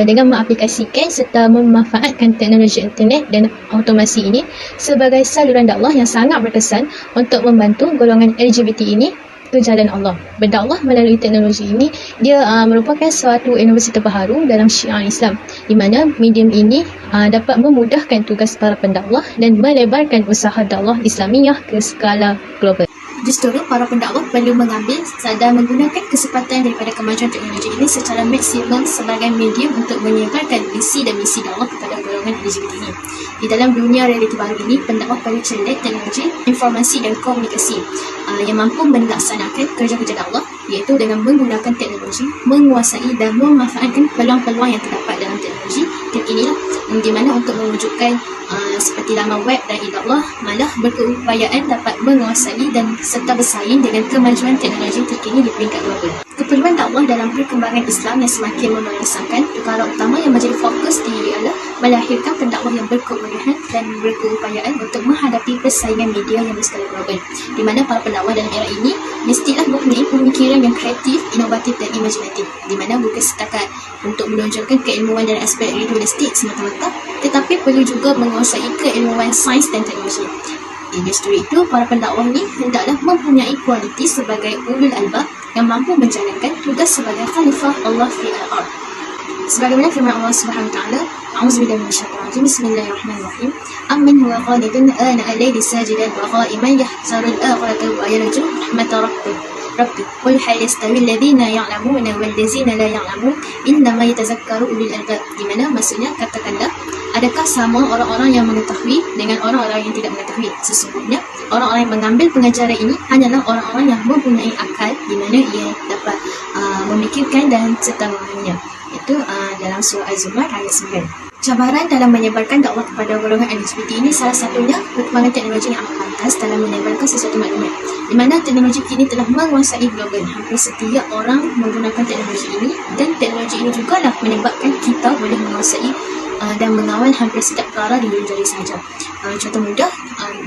dengan mengaplikasikan serta memanfaatkan teknologi internet dan automasi ini sebagai saluran dakwah yang sangat berkesan untuk membantu golongan LGBT ini ke jalan Allah. Berdakwah melalui teknologi ini, dia merupakan suatu inovasi terbaru dalam syiar Islam, di mana medium ini dapat memudahkan tugas para pendakwah dan melebarkan usaha dakwah Islamiah ke skala global. Justru para pendakwah perlu mengambil dan menggunakan kesempatan daripada kemajuan teknologi ini secara maksimum sebagai medium untuk menyebarkan visi dan misi dakwah kepada golongan LGBT ini. Di dalam dunia realiti baru ini, pendakwah perlu celik teknologi, informasi dan komunikasi yang mampu melaksanakan kerja-kerja dakwah, iaitu dengan menggunakan teknologi, menguasai dan memanfaatkan peluang-peluang yang terdapat dalam teknologi terkini, di mana untuk mewujudkan seperti laman web dan e-dakwah, malah berkeupayaan dapat menguasai dan serta bersaing dengan kemajuan teknologi terkini di peringkat global. Keperluan dakwah dalam perkembangan Islam yang semakin memerlukan perkara utama yang menjadi fokus ialah melahirkan pendakwah yang berkemudahan dan berkeupayaan untuk menghadapi persaingan media yang berskala global, di mana para pendakwah dalam era ini mestilah mempunyai pemikiran yang kreatif, inovatif dan imajinatif, di mana bukan setakat untuk menonjolkan keilmuan dan aspek ritualistik semata-mata, tetapi perlu juga menguasai keilmuan sains dan teknologi. Justru itu, para pendakwah ini hendaklah mempunyai kualiti sebagai ulul albab yang mampu menjalankan tugas sebagai khalifah Allah fi al-ard. Sebagaimana firman Allah Subhanahu wa taala, A'udzubillahi minasyaitonir rajim. Bismillahirrahmanirrahim. Amman huwa qanidun ana al-layli sajidan wa qa'iman yahzaru al-akhirata wa yarju rahmata Rabbi qul hal yastawi alladhina ya'lamuna wal ladzina la ya'lamun innama yatazakkaru ulul albab. Di mana maksudnya, katakanlah, adakah sama orang-orang yang mengetahui dengan orang-orang yang tidak mengetahui? Sesungguhnya orang-orang yang mengambil pengajaran ini hanyalah orang-orang yang mempunyai akal, di mana ia dapat memikirkan dan serta memahaminya. Itu dalam surah Az-Zumar ayat 9. Cabaran dalam menyebarkan dakwah kepada golongan LGBT ini salah satunya perkembangan teknologi yang amat pantas dalam menyebarkan sesuatu maklumat. Di mana teknologi kini telah menguasai global. Hampir setiap orang menggunakan teknologi ini dan teknologi ini juga lah menyebabkan kita boleh menguasai dan mengawal hampir setiap perkara di jari jari sahaja. Contoh mudah,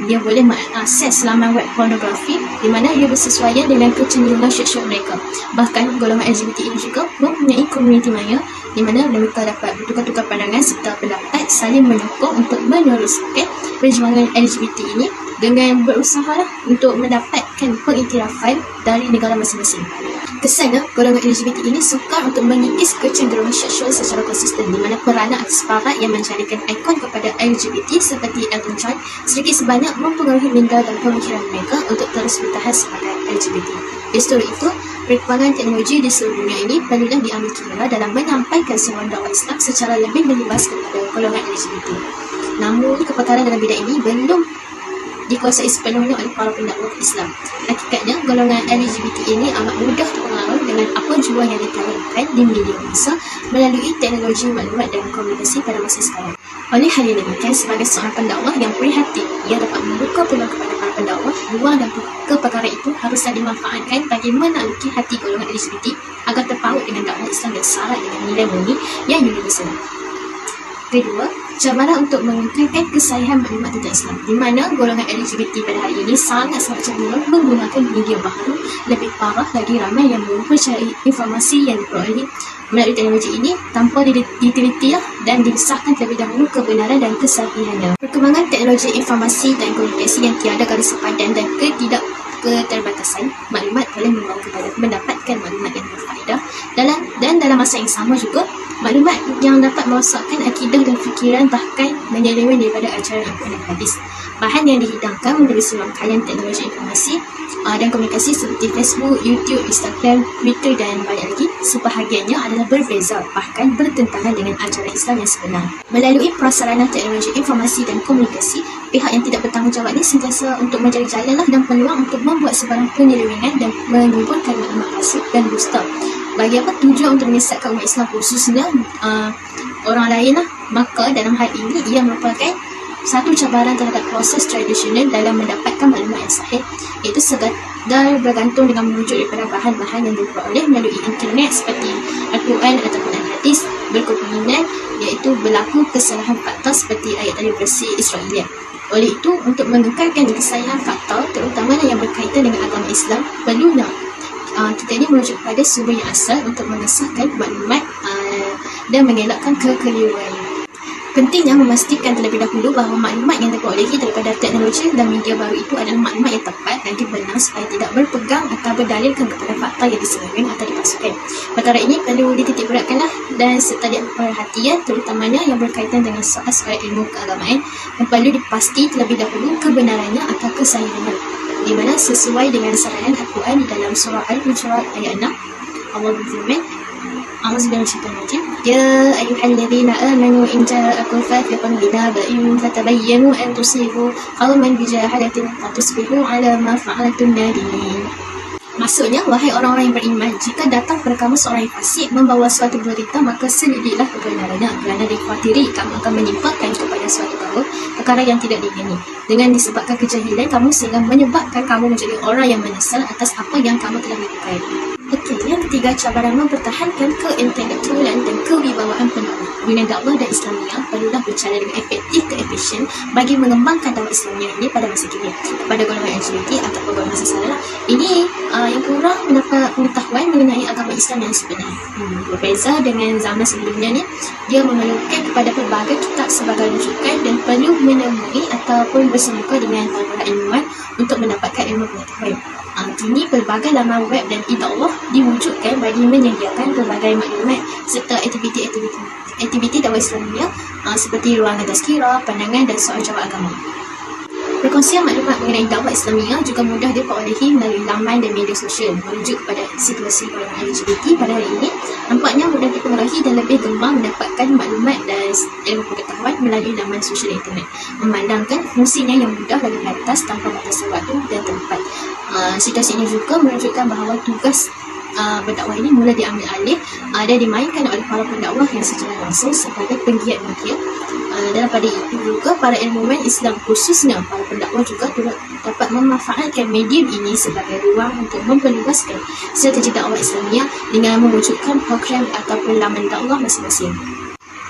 dia boleh mengakses laman web pornografi di mana ia bersesuaian dengan kecenderungan seksual mereka. Bahkan golongan LGBT ini juga mempunyai komuniti maya di mana mereka dapat bertukar-tukar pandangan serta pendapat saling menyokong untuk meneruskan perjuangan LGBT ini dengan berusahalah untuk mendapatkan pengiktirafan dari negara masing-masing. Kesannya, golongan LGBT ini sukar untuk mengikis kecenderungan seksual secara konsisten di mana peranan artis barat yang mencarikan ikon kepada LGBT seperti Elton John sedikit sebanyak mempengaruhi minda dan pemikiran mereka untuk terus bertahan sebagai LGBT. Justru itu, perkembangan teknologi di seluruh dunia ini perlulah diambil kira dalam menyampaikan seruan dakwah Islam secara lebih meluas kepada golongan LGBT. Namun, kepakaran dalam bidang ini belum dikuasai sepenuhnya oleh para pendakwah Islam. Hakikatnya, golongan LGBT ini amat mudah terpengaruh dengan apa jua yang ditawarkan di media massa melalui teknologi maklumat dan komunikasi pada masa sekarang. Oleh hal yang demikian, sebagai seorang pendakwah yang prihatin, ia dapat membuka peluang kepada para pendakwah, ruang dan kepakaran itu haruslah dimanfaatkan bagi menaklukkan hati golongan LGBT agar terpaut dengan dakwah Islam dan syarat dengan nilai murni yang universal. Kedua, cabaran untuk mengekalkan kesahihan maklumat tentang Islam, di mana golongan LGBT pada hari ini sangat-sangat cenderung menggunakan media baru. Lebih parah lagi, ramai yang mempercayai informasi yang diperoleh melalui teknologi ini tanpa diteliti dan disahkan terlebih dahulu kebenaran dan kesahihannya. Perkembangan teknologi informasi dan komunikasi yang tiada garis sepadan dan keterbatasan maklumat boleh membawa kepada mendapatkan maklumat yang berfaedah dan dalam masa yang sama juga maklumat yang dapat merosakkan akidah dan fikiran bahkan menyeleweng daripada ajaran Al-Quran dan Hadis. Bahan yang dihidangkan melalui serangkaian teknologi informasi dan komunikasi seperti Facebook, YouTube, Instagram, Twitter dan banyak lagi sebahagiannya adalah berbeza bahkan bertentangan dengan ajaran Islam yang sebenar. Melalui prasarana teknologi informasi dan komunikasi, pihak yang tidak bertanggungjawab ini sentiasa untuk mencari jalanlah dan peluang untuk membuat sebarang penyelewengan dan mengumpulkan maklumat palsu dan dusta. Bagi apa tujuan untuk menyesatkan umat Islam khususnya orang lain lah. Maka dalam hal ini ia merupakan satu cabaran terhadap proses tradisional dalam mendapatkan maklumat yang sahih, iaitu sekadar bergantung dengan merujuk daripada bahan-bahan yang diperoleh melalui internet seperti Al-Quran ataupun Al-Hadis. Berkemungkinan iaitu berlaku kesalahan fakta seperti ayat tali versi Israeliat. Oleh itu, untuk mengekalkan kesahihan fakta terutamanya yang berkaitan dengan agama Islam, perlulah kita ini merujuk pada sumber yang asal untuk mengesahkan maklumat dan mengelakkan kekeliruan. Pentingnya memastikan terlebih dahulu bahawa maklumat yang diperolehi daripada teknologi dan media baru itu adalah maklumat yang tepat dan benar supaya tidak berpegang atau berdalilkan kepada fakta yang diseleweng atau dipalsukan. Perkara ini perlu dititik beratkanlah dan serta diambil perhatian terutamanya yang berkaitan dengan soal-soal ilmu keagamaan yang perlu dipasti terlebih dahulu kebenarannya atau kesahihannya, di mana sesuai dengan saranan Al-Quran di dalam surah Al-Hujurat ayat 6, Allah berfirman, A'udzubillahiminasyaitonirrajim. Ya ayyuhalladzina amanu in ja'akum fasiqun binaba'in fatabayyanu an tusibu qauman bijahalatin fatusbihu 'ala ma fa'altum nadimin. Maksudnya, wahai orang-orang yang beriman, jika datang kepada kamu seorang yang fasik membawa suatu berita, maka selidiklah kebenarannya kerana dikhawatiri kamu akan menyimpangkan kepada suatu perkara yang tidak diingini. Dengan disebabkan kejahilan kamu sehingga menyebabkan kamu menjadi orang yang menyesal atas apa yang kamu telah lakukan. Okey, yang ketiga, cabaran mempertahankan keintelektualan dan kewibawaan pendakwah. Guna dakwah dan Islamiyah perlulah bercara dengan efektif ke efisien bagi mengembangkan dakwah Islamiyah ini pada masa kini kepada golongan LGBT atau golongan sesara. Ini yang kurang mendapat pengetahuan mengenai agama Islam yang sebenar. Berbeza dengan zaman sebelumnya ni, dia memerlukan kepada pelbagai kitab sebagai rujukan dan perlu menemui ataupun bersemuka dengan para ilmuwan untuk mendapatkan ilmu pengetahuan. Kini pelbagai laman web dan e-dakwah diwujudkan bagi menyediakan pelbagai maklumat serta aktiviti dakwah Islamiyah seperti ruangan tazkirah, pandangan dan soal jawab agama. Perkongsian maklumat mengenai dakwah Islamiyah juga mudah diperolehi melalui laman dan media sosial. Merujuk kepada situasi golongan LGBT pada hari ini, nampaknya mudah dipengaruhi dan lebih gemar mendapatkan maklumat dan ilmu pengetahuan melalui laman sosial internet, memandangkan fungsinya yang mudah lalu lantas tanpa batasan waktu dan tempat. Situasi ini juga menunjukkan bahawa tugas berdakwah ini mula diambil alih dan dimainkan oleh para pendakwah yang secara langsung sebagai penggiat media. Dan pada itu juga para ilmuwan Islam khususnya para pendakwah juga turut dapat memanfaatkan medium ini sebagai ruang untuk memperluaskan strategi dakwah Islamiah dengan mewujudkan program ataupun laman dakwah masing-masing.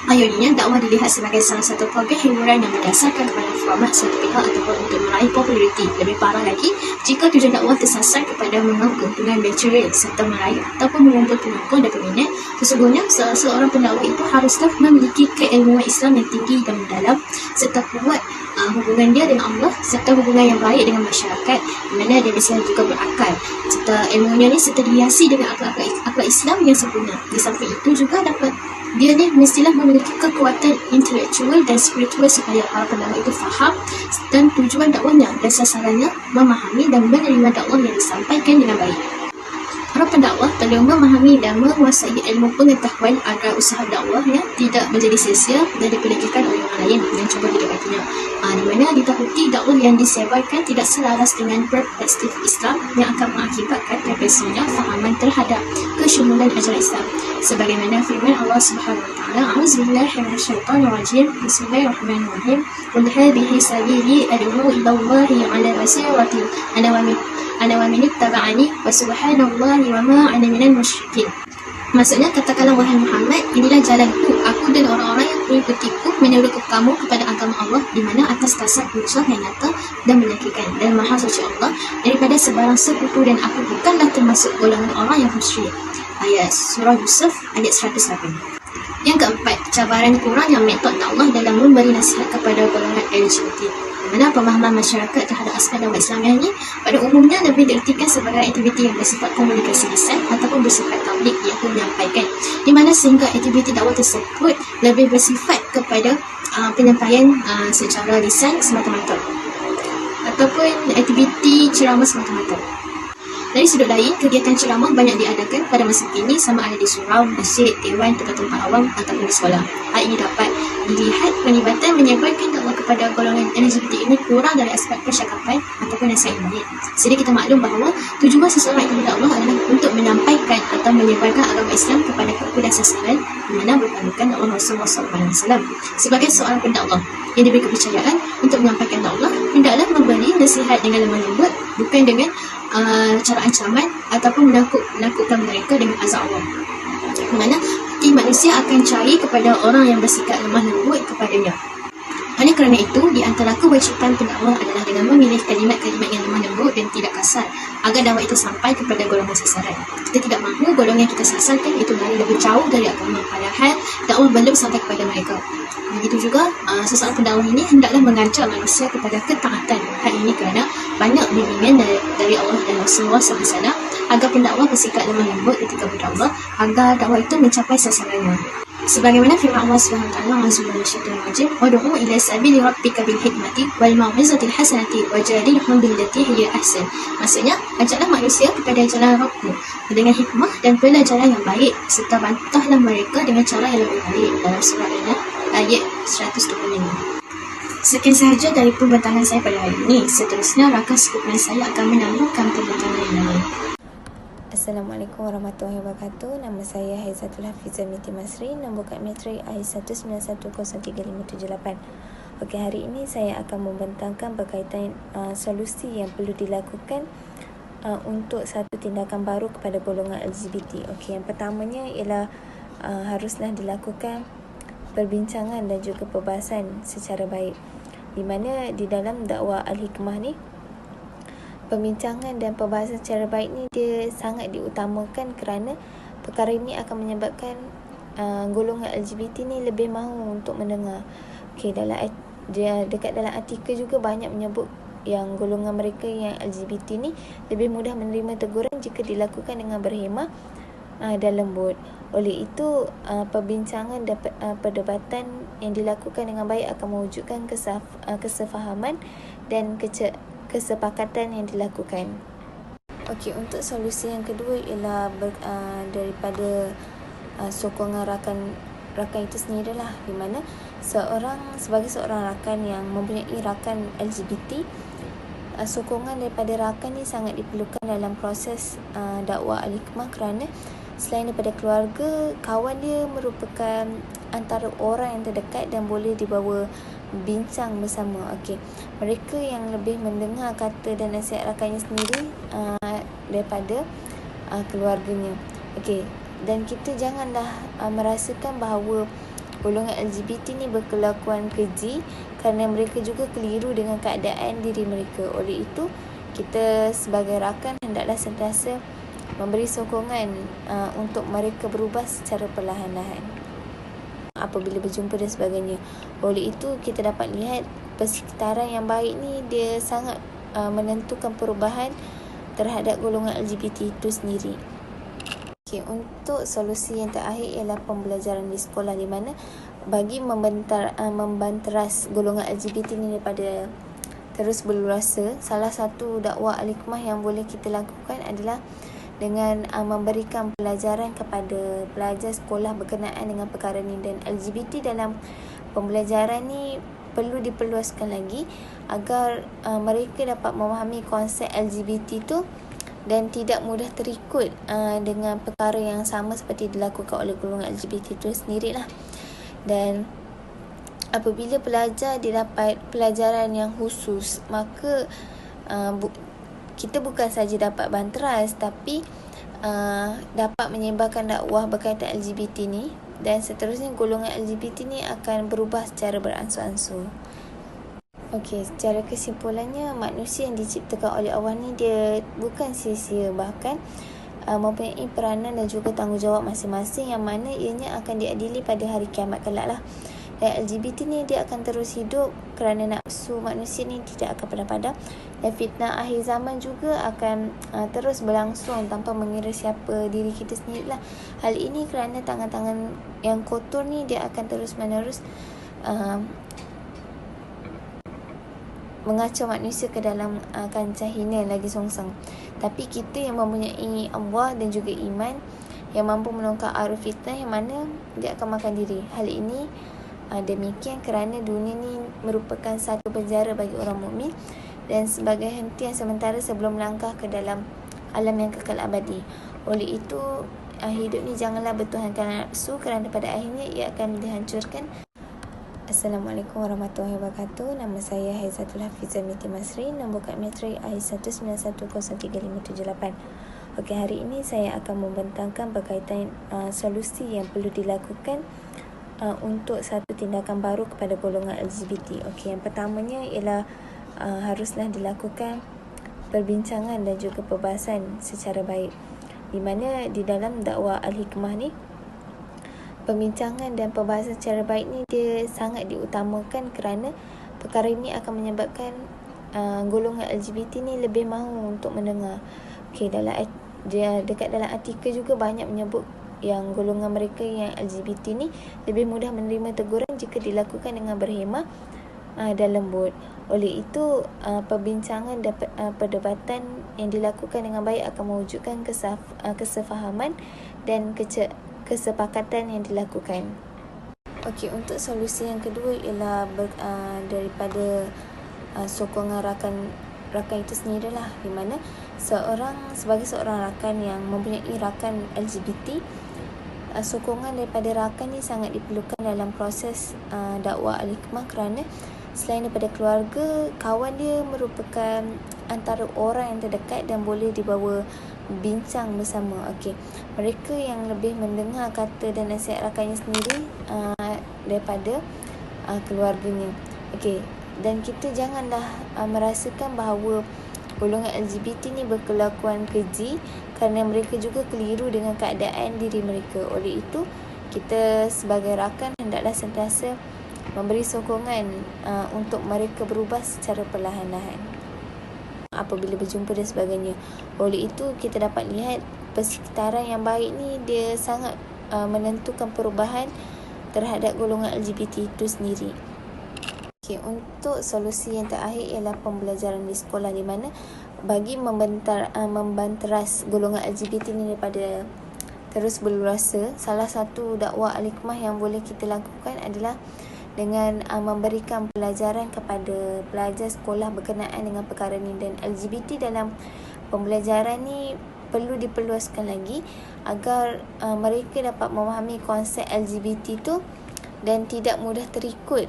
Akhirnya, dakwah dilihat sebagai salah satu program hiburan yang berdasarkan kepada format satu pihak ataupun untuk meraih populariti. Lebih parah lagi, jika tujuan dakwah tersasar kepada mengaku dengan material serta meraih ataupun mengumpul penonton dan peminat, sesungguhnya seorang pendakwah itu haruslah memiliki keilmuan Islam yang tinggi dan mendalam serta kuat hubungan dia dengan Allah serta hubungan yang baik dengan masyarakat di mana dia bisa juga berakal serta ilmunya ni serta dihiasi dengan akhlak Islam yang sempurna. Di samping itu juga dia ni mestilah memiliki kekuatan intelektual dan spiritual supaya para pendakwah itu faham dan tujuan dakwahnya dan sasarannya, memahami dan menerima dakwah yang disampaikan dengan baik. Para pendakwah perlu memahami dan menguasai ilmu pengetahuan agar usaha dakwahnya tidak menjadi sia-sia dan diperlukan oleh orang lain yang cuba didekatinya. Di mana ditakuti dakwah yang disebarkan tidak selaras dengan perspektif Islam yang akan mengakibatkan tergesa fahaman terhadap kesyumulan ajaran Islam. Sebagaimana firman Allah Subhanahu wa taala, "A'udzubillahi minasyaitonirrajim. Bismillahirrahmanirrahim. Qul hadhihi sabili ad'u ila Allahi 'ala basiratin ana wa man ittaba'ani wa subhanallahi wa ma ana minal musyrikin." Maksudnya, katakanlah wahai Muhammad, inilah jalanku, aku dan orang-orang yang mengikutiku menyuruh kamu kepada agama Allah di mana atas dasar hujah yang nyata dan meyakinkan dan maha suci Allah daripada sebarang sekutu dan aku bukanlah termasuk golongan orang yang musyrik. Ayat Surah Yusuf ayat 108. Yang keempat, cabaran kurangnya metod dakwah dalam memberi nasihat kepada golongan LGBT. Di mana pemahaman masyarakat terhadap aspek dakwah Islamiah ini pada umumnya lebih diartikan sebagai aktiviti yang bersifat komunikasi lisan ataupun bersifat tablik iaitu menyampaikan, di mana sehingga aktiviti dakwah tersebut lebih bersifat kepada penyampaian secara lisan semata-mata ataupun aktiviti ceramah semata-mata. Dari sudut lain, kegiatan ceramah banyak diadakan pada masa kini sama ada di surau, masjid, dewan, tempat-tempat awam ataupun di sekolah. Hal ini dapat dilihat penglibatan menyebarkan dakwah kepada golongan LGBT ini kurang dari aspek percakapan ataupun nasihat baik. Jadi kita maklum bahawa tujuan seseorang itu berdakwah adalah untuk menyampaikan atau menyebarkan agama Islam kepada kepada sasaran di mana berpandukan dakwah Rasulullah SAW. Sebagai seorang pendakwah yang diberi kepercayaan untuk menyampaikan dakwah, hendaklah memberi nasihat dengan lemah lembut, bukan dengan cara ancaman ataupun menakutkan mereka dengan azab Allah. Di mana hati manusia akan cari kepada orang yang bersikap lemah lembut kepadanya. Hanya kerana itu, di antara kewajipan pendakwah adalah dengan memilih kalimat-kalimat yang lemah lembut dan tidak kasar agar dakwah itu sampai kepada golongan sasaran. Kita tidak mahu golongan yang kita sasarkan itu lari lebih jauh dari agama, padahal dakwah belum sampai kepada mereka. Begitu juga, seseorang pendakwah ini hendaklah mengajak manusia kepada ketaatan. Hal ini kerana banyak bimbingan dari Allah dan Rasulullah SAW agar pendakwah bersikap lemah lembut ketika berdakwah agar dakwah itu mencapai sasarannya. Sebagaimana firman Allah SWT, "Wad'u ila sabili rabbika bil hikmati wal mau'izatil hasanati wajadilhum billati hiya ahsan." Maksudnya, ajaklah manusia kepada jalan Rabbmu dengan hikmah dan pelajaran yang baik serta bantahlah mereka dengan cara yang lebih baik. Dalam surah ayat 125. Sekian sahaja dari pembentangan saya pada hari ini. Seterusnya, rakan sekutuan saya akan menyambungkan pembentangan yang lain. Assalamualaikum warahmatullahi wabarakatuh. Nama saya Haizatul Hafizah binti Masri, nombor kad matrik I191035778. Okey, hari ini saya akan membentangkan berkaitan solusi yang perlu dilakukan untuk satu tindakan baru kepada golongan LGBT. Okey, yang pertamanya ialah haruslah dilakukan perbincangan dan juga perbahasan secara baik. Di mana di dalam dakwah Al-Hikmah ni, perbincangan dan perbahasan secara baik ni dia sangat diutamakan kerana perkara ini akan menyebabkan golongan LGBT ni lebih mahu untuk mendengar. Okey, dekat dalam artikel juga banyak menyebut yang golongan mereka yang LGBT ni lebih mudah menerima teguran jika dilakukan dengan berhemah dan lembut. Oleh itu, perbincangan dan perdebatan yang dilakukan dengan baik akan mewujudkan kesefahaman dan kesepakatan yang dilakukan. Okey, untuk solusi yang kedua ialah daripada sokongan rakan itu sendirilah, di mana sebagai seorang rakan yang mempunyai rakan LGBT, sokongan daripada rakan ni sangat diperlukan dalam proses dakwah al-hikmah, kerana selain daripada keluarga, kawan dia merupakan antara orang yang terdekat dan boleh dibawa bincang bersama. Okey, mereka yang lebih mendengar kata dan nasihat rakannya sendiri daripada keluarganya. Okey, dan kita janganlah merasakan bahawa golongan LGBT ni berkelakuan keji, kerana mereka juga keliru dengan keadaan diri mereka. Oleh itu, kita sebagai rakan hendaklah sentiasa memberi sokongan untuk mereka berubah secara perlahan-lahan apabila berjumpa dan sebagainya. Oleh itu, kita dapat lihat persekitaran yang baik ni dia sangat menentukan perubahan terhadap golongan LGBT itu sendiri. Okay, untuk solusi yang terakhir ialah pembelajaran di sekolah, di mana bagi membanteras golongan LGBT ni daripada terus berluasa, salah satu dakwah al-hikmah yang boleh kita lakukan adalah dengan memberikan pelajaran kepada pelajar sekolah berkenaan dengan perkara ni. Dan LGBT dalam pembelajaran ni perlu diperluaskan lagi agar mereka dapat memahami konsep LGBT tu dan tidak mudah terikut dengan perkara yang sama seperti dilakukan oleh golongan LGBT itu sendirilah. Dan apabila pelajar dia dapat pelajaran yang khusus, maka kita bukan saja dapat banteras, tapi dapat menyebarkan dakwah berkaitan LGBT ni, dan seterusnya golongan LGBT ni akan berubah secara beransur-ansur. Okey, secara kesimpulannya, manusia yang diciptakan oleh Allah ni dia bukan sia-sia, bahkan mempunyai peranan dan juga tanggungjawab masing-masing, yang mana ianya akan diadili pada hari kiamat kelak lah. Dan LGBT ni dia akan terus hidup kerana nafsu manusia ni tidak akan pernah padam, dan fitnah akhir zaman juga akan terus berlangsung tanpa mengira siapa diri kita sendiri lah. Hal ini kerana tangan-tangan yang kotor ni dia akan terus menerus mengacau manusia ke dalam kancah hina lagi songsang. Tapi kita yang mempunyai Allah dan juga iman yang mampu menongkar arus fitnah yang mana dia akan makan diri. Hal ini demikian kerana dunia ni merupakan satu penjara bagi orang mukmin dan sebagai hentian sementara sebelum melangkah ke dalam alam yang kekal abadi. Oleh itu, hidup ni janganlah bertuhankan nafsu kerana pada akhirnya ia akan dihancurkan. Assalamualaikum warahmatullahi wabarakatuh. Nama saya Haizatul Hafizah Miti Masri, nombor kad metrik I1910358. Okey, hari ini saya akan membentangkan berkaitan solusi yang perlu dilakukan untuk satu tindakan baru kepada golongan LGBT. Okey, yang pertamanya ialah haruslah dilakukan perbincangan dan juga perbahasan secara baik, di mana di dalam dakwah al-hikmah ni pembincangan dan perbahasan secara baik ni dia sangat diutamakan kerana perkara ini akan menyebabkan golongan LGBT ni lebih mahu untuk mendengar. Okey, dekat dalam artikel juga banyak menyebut yang golongan mereka yang LGBT ni lebih mudah menerima teguran jika dilakukan dengan berhemah dan lembut. Oleh itu, perbincangan dan perdebatan yang dilakukan dengan baik akan mewujudkan kesefahaman dan kesepakatan yang dilakukan. Okey, untuk solusi yang kedua ialah daripada sokongan rakan itu sendirilah, di mana sebagai seorang rakan yang mempunyai rakan LGBT, sokongan daripada rakan ni sangat diperlukan dalam proses dakwah al-hikmah, kerana selain daripada keluarga, kawan dia merupakan antara orang yang terdekat dan boleh dibawa bincang bersama. Okey, mereka yang lebih mendengar kata dan nasihat rakannya sendiri daripada keluarganya. Okey, dan kita janganlah merasakan bahawa golongan LGBT ni berkelakuan keji, kerana mereka juga keliru dengan keadaan diri mereka. Oleh itu, kita sebagai rakan hendaklah sentiasa memberi sokongan untuk mereka berubah secara perlahan-lahan apabila berjumpa dan sebagainya. Oleh itu, kita dapat lihat persekitaran yang baik ni dia sangat menentukan perubahan terhadap golongan LGBT itu sendiri. Okay, untuk solusi yang terakhir ialah pembelajaran di sekolah, di mana bagi membanteras golongan LGBT ni daripada terus berluasa, salah satu dakwah al-hikmah yang boleh kita lakukan adalah dengan memberikan pelajaran kepada pelajar sekolah berkenaan dengan perkara ni. Dan LGBT dalam pembelajaran ni perlu diperluaskan lagi agar mereka dapat memahami konsep LGBT tu dan tidak mudah terikut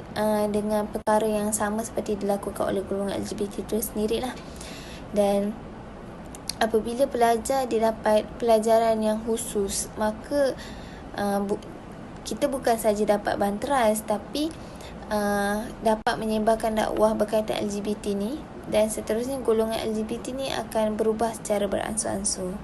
dengan perkara yang sama seperti dilakukan oleh golongan LGBT itu sendirilah. Dan apabila pelajar didapat pelajaran yang khusus, maka kita bukan saja dapat banteras tapi dapat menyebarkan dakwah berkaitan LGBT ni, dan seterusnya golongan LGBT ni akan berubah secara beransur-ansur.